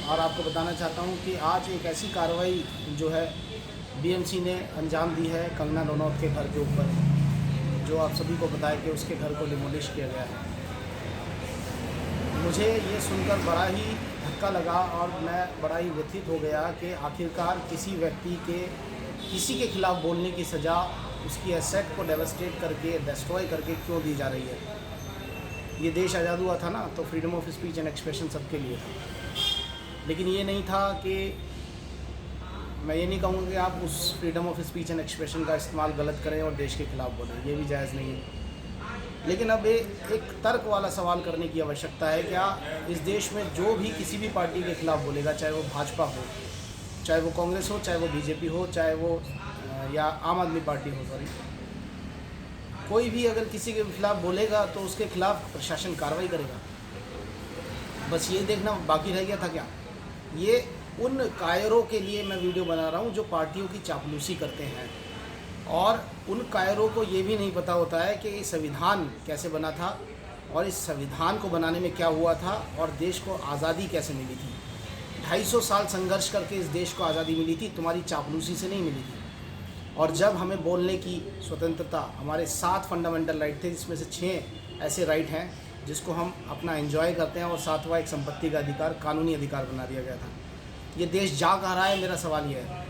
और आपको बताना चाहता हूं कि आज एक ऐसी कार्रवाई जो है बीएमसी ने अंजाम दी है कंगना रनौत के घर के ऊपर, जो आप सभी को पता है कि उसके घर को डिमोलिश किया गया है। मुझे ये सुनकर बड़ा ही धक्का लगा और मैं बड़ा ही व्यथित हो गया कि आखिरकार किसी व्यक्ति के किसी के खिलाफ़ बोलने की सज़ा उसकी एसेट को डेवस्टेट करके डिस्ट्रॉय करके क्यों दी जा रही है। ये देश आज़ाद हुआ था ना, तो freedom of speech and expression सबके लिए था, लेकिन ये नहीं था कि मैं ये नहीं कहूँगा कि आप उस freedom of speech and expression का इस्तेमाल गलत करें और देश के खिलाफ बोलें, ये भी जायज़ नहीं है। लेकिन अब एक तर्क वाला सवाल करने की आवश्यकता है। क्या इस देश में जो भी किसी भी पार्टी के खिलाफ बोलेगा, चाहे वो भाजपा हो, चाहे वो कांग्रेस हो, चाहे वो बीजेपी हो, चाहे वो या आम आदमी पार्टी हो, सॉरी, कोई भी अगर किसी के खिलाफ बोलेगा तो उसके खिलाफ प्रशासन कार्रवाई करेगा। बस ये देखना बाकी रह गया था क्या? ये उन कायरों के लिए मैं वीडियो बना रहा हूँ जो पार्टियों की चापलूसी करते हैं, और उन कायरों को ये भी नहीं पता होता है कि संविधान कैसे बना था और इस संविधान को बनाने में क्या हुआ था और देश को आज़ादी कैसे मिली थी। 250 साल संघर्ष करके इस देश को आज़ादी मिली थी, तुम्हारी चापलूसी से नहीं मिली थी। और जब हमें बोलने की स्वतंत्रता, हमारे 7 फंडामेंटल राइट थे, जिसमें से 6 ऐसे राइट हैं जिसको हम अपना एंजॉय करते हैं, और 7वां एक संपत्ति का अधिकार, कानूनी अधिकार बना दिया गया था। ये देश जा कहाँ रहा है? मेरा सवाल ये है।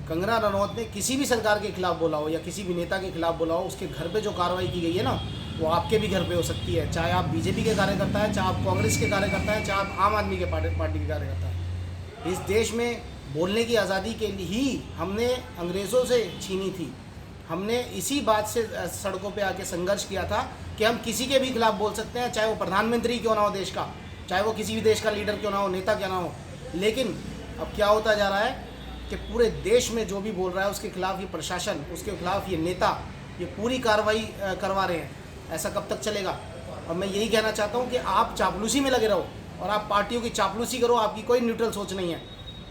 कंगना रनौत ने किसी भी सरकार के खिलाफ बोला हो या किसी भी नेता के खिलाफ बोला हो, उसके घर पे जो कार्रवाई की गई है ना, वो आपके भी घर पे हो सकती है, चाहे आप बीजेपी के कार्यकर्ता हैं, चाहे आप कांग्रेस के कार्यकर्ता हैं, चाहे आप आम आदमी के पार्टी के कार्यकर्ता हैं। इस देश में बोलने की आज़ादी के लिए ही हमने अंग्रेज़ों से छीनी थी। हमने इसी बात से सड़कों पे आके संघर्ष किया था कि हम किसी के भी खिलाफ बोल सकते हैं, चाहे वो प्रधानमंत्री क्यों ना हो देश का, चाहे वो किसी भी देश का लीडर क्यों ना हो, नेता क्यों ना हो। लेकिन अब क्या होता जा रहा है कि पूरे देश में जो भी बोल रहा है उसके खिलाफ ये प्रशासन, उसके खिलाफ ये नेता, ये पूरी कार्रवाई करवा रहे हैं। ऐसा कब तक चलेगा? और मैं यही कहना चाहता हूँ कि आप चापलूसी में लगे रहो और आप पार्टियों की चापलूसी करो। आपकी कोई न्यूट्रल सोच नहीं है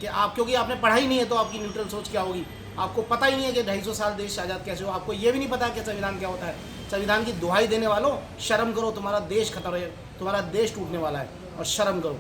कि आप, क्योंकि आपने पढ़ाई नहीं है तो आपकी न्यूट्रल सोच क्या होगी? आपको पता ही नहीं है कि 250 साल देश आज़ाद कैसे हो। आपको ये भी नहीं पता कि संविधान क्या होता है। संविधान की दुहाई देने वालों, शर्म करो, तुम्हारा देश खत्म है, तुम्हारा देश टूटने वाला है, और शर्म करो।